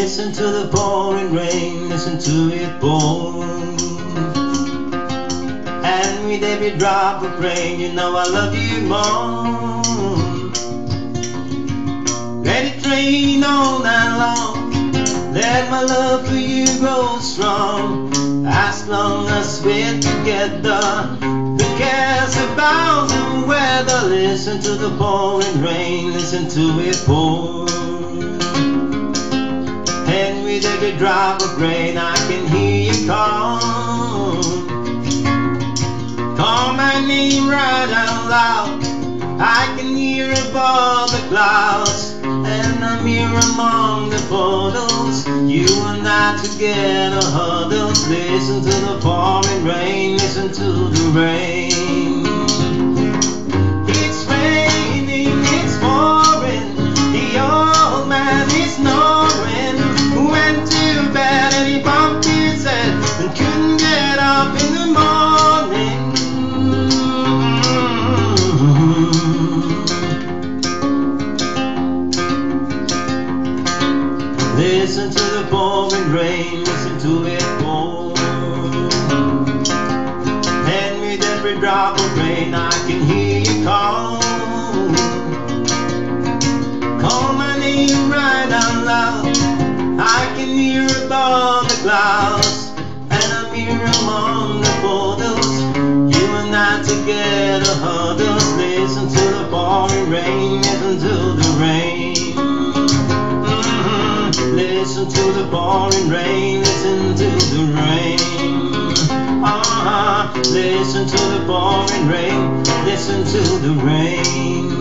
Listen to the pouring rain, listen to it pour. And with every drop of rain, you know I love you more. Let it rain all night long, let my love for you grow strong. As long as we're together, who cares about the weather? Listen to the pouring rain, listen to it pour. And with every drop of rain I can hear you call. Call my name right out loud, I can hear above the clouds. And I'm here among the portals, you and I together huddles. Listen to the pouring rain, listen to the rain. It's raining, it's pouring, the old man is snoring. Went to bed and he bumped his head and couldn't get up in the morning. Listen to the pouring rain, listen to it pour. And with every drop of rain I can hear you call. Call my name right out loud, I can hear above the clouds. And I'm here among the portals, you and I together huddles. Listen to the pouring rain, listen to the rain. Listen to the pouring rain, listen to the rain. Listen to the pouring rain, listen to the rain.